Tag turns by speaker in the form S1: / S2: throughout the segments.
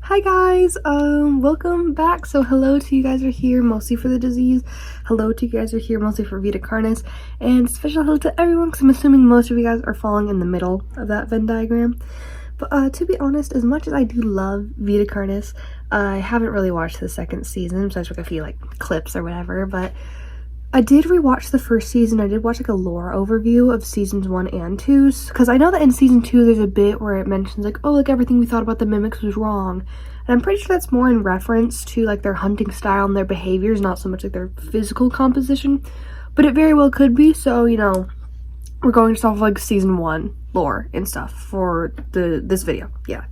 S1: Hi guys, welcome back. So hello to you guys are here mostly for the disease. Hello to you guys are here mostly for Vita Carnis. And special hello to everyone because I'm assuming most of you guys are falling in the middle of that Venn diagram. But to be honest, as much as I do love Vita Carnis, I haven't really watched the second season, so I took a few like clips or whatever, but I did rewatch the first season. I did watch like a lore overview of seasons 1 and 2, because I know that in season 2 there's a bit where it mentions like, oh, like everything we thought about the mimics was wrong. And I'm pretty sure that's more in reference to like their hunting style and their behaviors, not so much like their physical composition. But it very well could be, so you know, we're going to off like season 1 lore and stuff for this video. Yeah.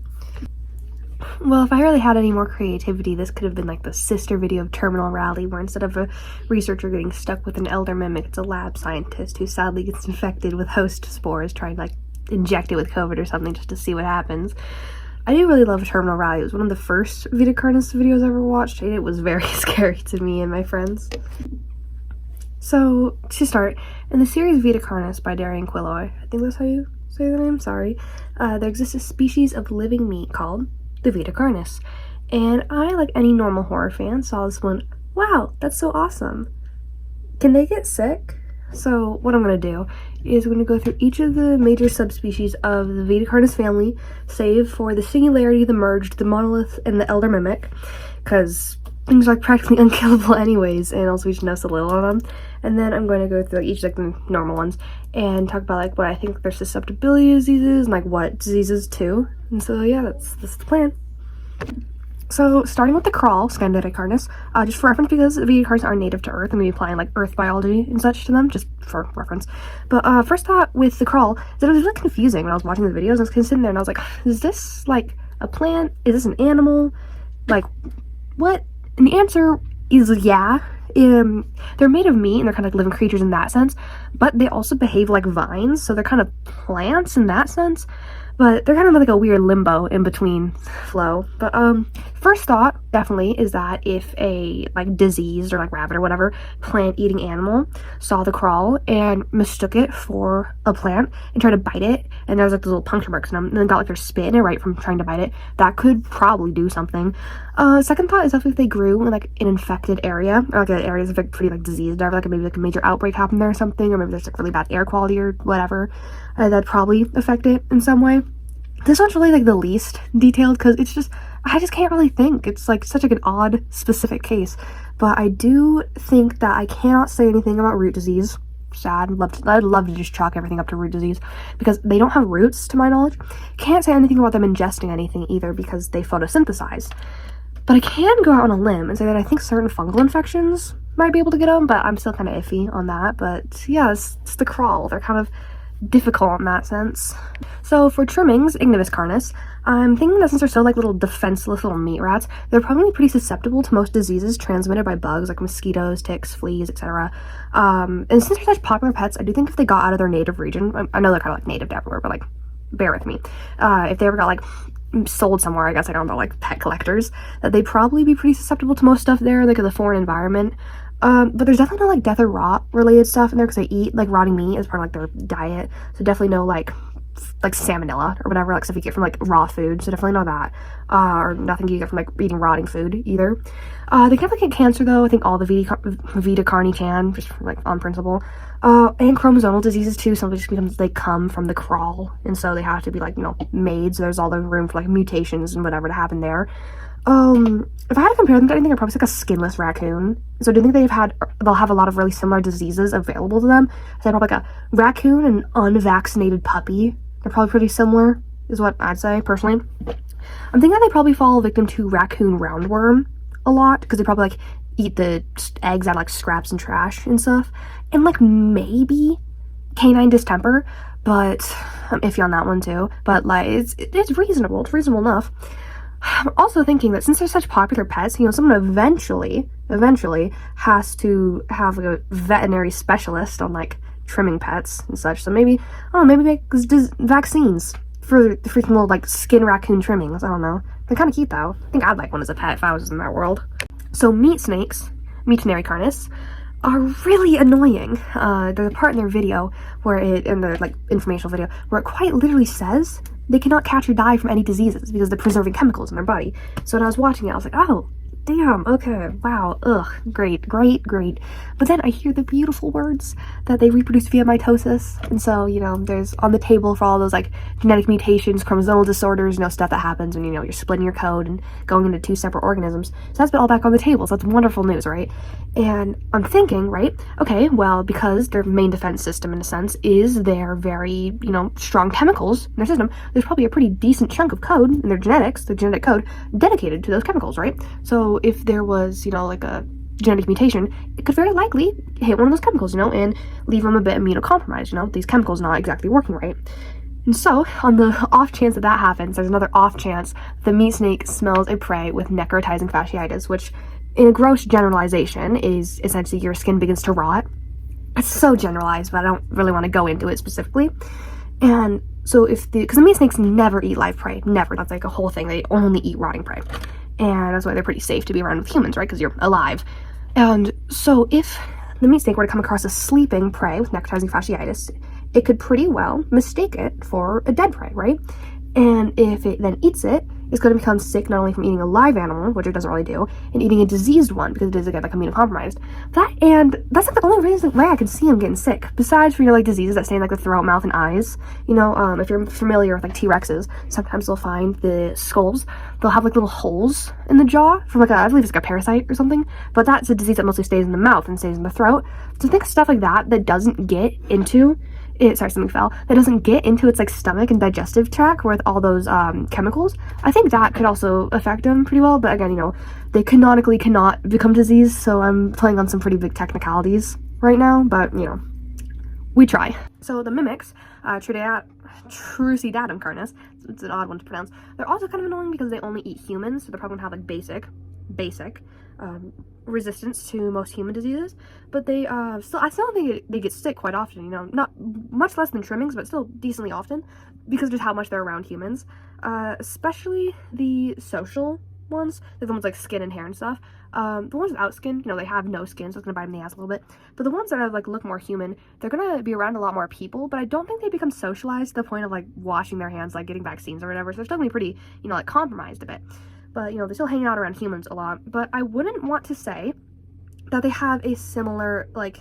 S1: Well, if I really had any more creativity, this could have been like the sister video of Terminal Rally, where instead of a researcher getting stuck with an elder mimic, it's a lab scientist who sadly gets infected with host spores, trying to like inject it with COVID or something just to see what happens. I do really love Terminal Rally. It was one of the first Vita Carnis videos I ever watched, and it was very scary to me and my friends. So, to start, in the series Vita Carnis by Darian Quilloy, I think that's how you say the name, sorry, there exists a species of living meat called the Vita Carnis, and I, like any normal horror fan, saw this one, wow, that's so awesome. Can they get sick? So what I'm going to do is I'm going to go through each of the major subspecies of the Vita Carnis family, save for the Singularity, the Merged, the Monolith, and the Elder Mimic, because things are like practically unkillable anyways, and also we should know so little on them. And then I'm going to go through like, each like the normal ones and talk about like what I think their susceptibility to diseases and like what diseases too. And so yeah, that's the plan. So starting with the crawl, Vita Carnis, just for reference because Vita Carnis are native to Earth, and we applying like Earth biology and such to them, just for reference. But first thought with the crawl, that it was really confusing when I was watching the videos. I was kind of sitting there and I was like, is this like a plant? Is this an animal? Like, what? And the answer is yeah. They're made of meat and they're kind of like living creatures in that sense, but they also behave like vines, so they're kind of plants in that sense, but they're kind of like a weird limbo in between flow. But first thought definitely is that if a like diseased or like rabbit or whatever plant-eating animal saw the crawl and mistook it for a plant and tried to bite it, and there's like those little puncture marks in them, and then got like their spit in it right from trying to bite it, that could probably do something. Second thought is definitely if they grew in like an infected area, or like an area that's like pretty like diseased, or like maybe like a major outbreak happened there or something, or maybe there's like really bad air quality or whatever, that'd probably affect it in some way. This one's really like the least detailed because it's just, I just can't really think. It's like such like an odd specific case. But I do think that I cannot say anything about root disease. Sad. I'd love to just chalk everything up to root disease because they don't have roots to my knowledge. Can't say anything about them ingesting anything either because they photosynthesize. But I can go out on a limb and say that I think certain fungal infections might be able to get them, but I'm still kind of iffy on that. But yeah, it's the crawl. They're kind of difficult in that sense. So for trimmings, Vita Carnis, I'm thinking that since they're so like little defenseless little meat rats, they're probably pretty susceptible to most diseases transmitted by bugs like mosquitoes, ticks, fleas, etc. And since they're such popular pets, I do think if they got out of their native region, I know they're kind of like native to everywhere, but like bear with me, if they ever got like sold somewhere, I guess I don't know, like pet collectors, that they'd probably be pretty susceptible to most stuff there, like in the foreign environment. But there's definitely no like death or rot related stuff in there because they eat like rotting meat as part of like their diet, so definitely no like salmonella or whatever, like stuff you get from like raw food, so definitely know that, or nothing you get from like eating rotting food either. They can definitely get cancer though. I think all the Vita Carni can, just like on principle, and chromosomal diseases too. Something just becomes they come from the crawl, and so they have to be like, you know, made, so there's all the room for like mutations and whatever to happen there. If I had to compare them to anything, I'd probably say like a skinless raccoon. So do you think they'll have a lot of really similar diseases available to them? So probably like a raccoon and unvaccinated puppy. They're probably pretty similar, is what I'd say, personally. I'm thinking that they probably fall victim to raccoon roundworm a lot, because they probably like eat the eggs out of like scraps and trash and stuff. And like maybe canine distemper, but I'm iffy on that one too. But like it's reasonable. It's reasonable enough. I'm also thinking that since they're such popular pets, you know, someone eventually has to have like a veterinary specialist on like trimming pets and such. So maybe, I don't know, maybe make vaccines for the freaking little like skin raccoon trimmings. I don't know. They're kind of cute though. I think I'd like one as a pet if I was in that world. So meat snakes, Vita Carnis, are really annoying. There's a part in their video where in their like informational video where it quite literally says they cannot catch or die from any diseases because they're preserving chemicals in their body. So when I was watching it, I was like, oh, damn, okay, wow, ugh, great. But then I hear the beautiful words that they reproduce via mitosis. And so, there's on the table for all those like genetic mutations, chromosomal disorders, stuff that happens when, you're splitting your code and going into two separate organisms. So that's been all back on the table. So that's wonderful news, right? And I'm thinking, right, okay, well, because their main defense system, in a sense, is their very, strong chemicals in their system, there's probably a pretty decent chunk of code in their genetics, the genetic code, dedicated to those chemicals, right? So if there was, like a genetic mutation, it could very likely hit one of those chemicals, and leave them a bit immunocompromised, these chemicals not exactly working right. And so, on the off chance that happens, there's another off chance the meat snake smells a prey with necrotizing fasciitis, which, in a gross generalization, is essentially your skin begins to rot. It's so generalized, but I don't really want to go into it specifically. And so because the meat snakes never eat live prey, never. That's like a whole thing. They only eat rotting prey. And that's why they're pretty safe to be around with humans, right? Because you're alive. And so if the meat snake were to come across a sleeping prey with necrotizing fasciitis, it could pretty well mistake it for a dead prey, right? And if it then eats it, it's going to become sick not only from eating a live animal, which it doesn't really do, and eating a diseased one, because it is, again, like immunocompromised. That's like the only reason way I can see him getting sick, besides for, like, diseases that stay in, like, the throat, mouth, and eyes. If you're familiar with, like, T-Rexes, sometimes they'll find the skulls, they'll have, like, little holes in the jaw from, like, I believe it's, like, a parasite or something, but that's a disease that mostly stays in the mouth and stays in the throat. So think of stuff like that doesn't get into something fell, that doesn't get into its, like, stomach and digestive tract with all those chemicals. I think that could also affect them pretty well, but again, they canonically cannot become diseased, so I'm playing on some pretty big technicalities right now, but, we try. So the mimics, Trucidatum carnis, it's an odd one to pronounce, they're also kind of annoying because they only eat humans, so they're probably going to have, like, basic resistance to most human diseases, but I still think they get sick quite often, not much less than trimmings, but still decently often, because of just how much they're around humans, especially the social ones, the ones like skin and hair and stuff. The ones without skin, they have no skin, so it's gonna bite them in the ass a little bit, but the ones that have, like, look more human, they're gonna be around a lot more people, but I don't think they become socialized to the point of, like, washing their hands, like getting vaccines or whatever, so they're still gonna be pretty, like, compromised a bit. But, they still hang out around humans a lot. But I wouldn't want to say that they have a similar, like,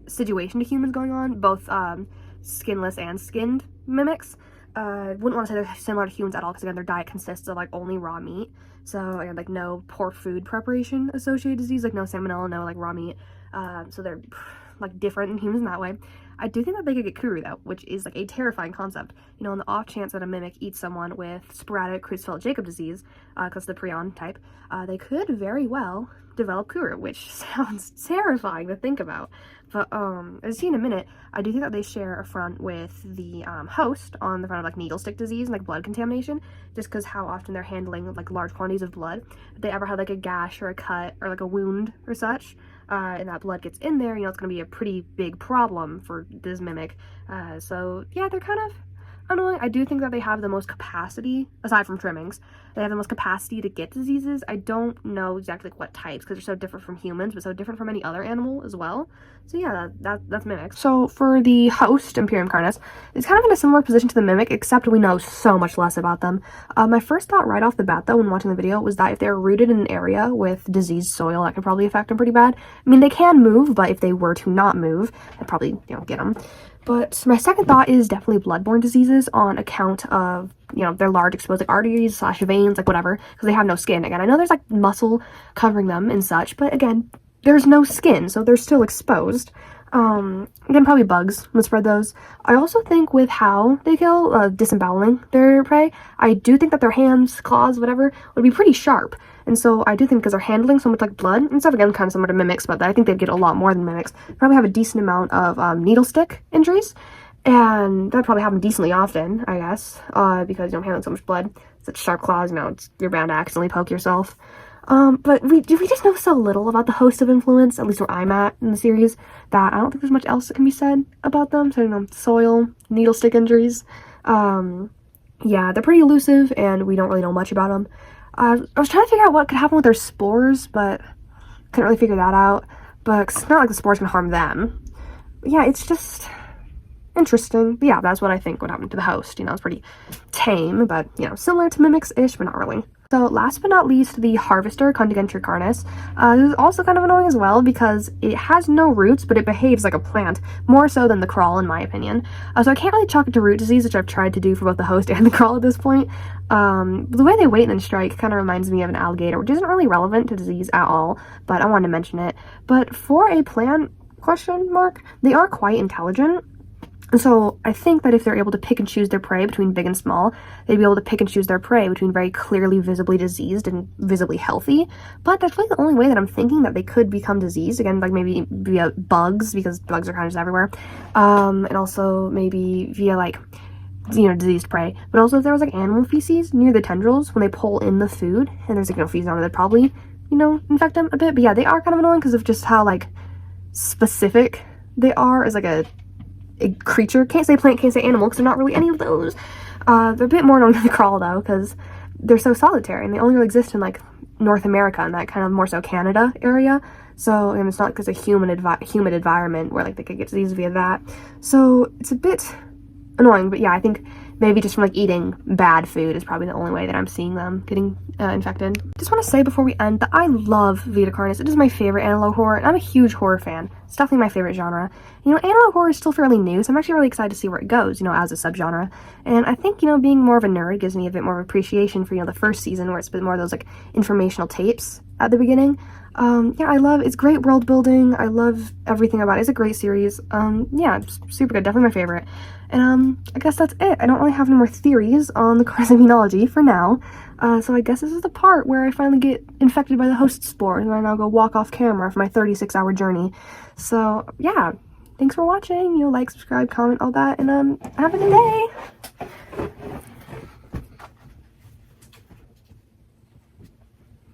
S1: situation to humans going on, both skinless and skinned mimics. Wouldn't want to say they're similar to humans at all, because, again, their diet consists of, like, only raw meat. So, again, like, no poor food preparation associated disease, like, no salmonella, no, like, raw meat. So they're, like, different than humans in that way. I do think that they could get kuru, though, which is, like, a terrifying concept. On the off chance that a mimic eats someone with sporadic Creutzfeldt-Jakob disease, because the prion type, they could very well develop kuru, which sounds terrifying to think about. But, as you see in a minute, I do think that they share a front with the host on the front of, like, needle stick disease and, like, blood contamination, just because how often they're handling, like, large quantities of blood. If they ever had, like, a gash or a cut or, like, a wound or such, and that blood gets in there, it's going to be a pretty big problem for this mimic. So, yeah, they're kind of annoying. I do think that they have the most capacity, aside from trimmings, they have the most capacity to get diseases. I don't know exactly what types, because they're so different from humans, but so different from any other animal as well. So yeah, that's mimics. So for the host, Imperium carnis, it's kind of in a similar position to the mimic, except we know so much less about them. My first thought right off the bat, though, when watching the video, was that if they're rooted in an area with diseased soil, that could probably affect them pretty bad. I mean, they can move, but if they were to not move, I'd probably, get them. But my second thought is definitely bloodborne diseases on account of, their large exposed, like, arteries / veins, like, whatever, because they have no skin. Again, I know there's, like, muscle covering them and such, but again, there's no skin, so they're still exposed. Again, probably bugs would spread those. I also think with how they kill, disemboweling their prey, I do think that their hands, claws, whatever, would be pretty sharp. And so I do think because they're handling so much, like, blood and stuff, again, kind of similar to mimics, but I think they'd get a lot more than mimics. They probably have a decent amount of needle stick injuries, and that probably happen decently often, I guess, because, handling so much blood, such sharp claws, you're bound to accidentally poke yourself. But we just know so little about the host of influence, at least where I'm at in the series, that I don't think there's much else that can be said about them. So, soil, needle stick injuries. Yeah, they're pretty elusive, and we don't really know much about them. I was trying to figure out what could happen with their spores, but couldn't really figure that out. But it's not like the spores can harm them. But yeah, it's interesting. But yeah, that's what I think would happen to the host. It's pretty tame, but, similar to Mimics-ish, but not really. So last but not least, the Harvester Vita Carnis. This is also kind of annoying as well because it has no roots, but it behaves like a plant, more so than the crawl in my opinion. So I can't really chalk it to root disease, which I've tried to do for both the host and the crawl at this point. The way they wait and then strike kind of reminds me of an alligator, which isn't really relevant to disease at all, but I wanted to mention it. But for a plant, they are quite intelligent. And so I think that if they're able to pick and choose their prey between big and small, they'd be able to pick and choose their prey between very clearly visibly diseased and visibly healthy. But that's really the only way that I'm thinking that they could become diseased. Again, like maybe via bugs, because bugs are kind of just everywhere. And also maybe via like, diseased prey. But also if there was like animal feces near the tendrils when they pull in the food, and there's like feces on it, that'd probably, infect them a bit. But yeah, they are kind of annoying because of just how like specific they are as like a creature. Can't say plant, can't say animal, because they're not really any of those. They're a bit more annoying than the crawl though, because they're so solitary and they only really exist in like North America and that kind of more so Canada area. So it's not because it's a humid environment where like they could get disease via that. So it's a bit annoying, but yeah, I think maybe just from like eating bad food is probably the only way that I'm seeing them getting infected. Just want to say before we end that I love Vita Carnis. It is my favorite analog horror, and I'm a huge horror fan. It's definitely my favorite genre. Analog horror is still fairly new, so I'm actually really excited to see where it goes, as a subgenre. And I think, being more of a nerd gives me a bit more of appreciation for, the first season where it's a bit more of those like informational tapes at the beginning. Yeah, it's great world building. I love everything about it. It's a great series. Yeah, it's super good. Definitely my favorite. And I guess that's it. I don't really have any more theories on the Carnis immunology for now. So I guess this is the part where I finally get infected by the host spore, and I now go walk off camera for my 36-hour journey. So yeah, thanks for watching. Like, subscribe, comment, all that, and have a good day.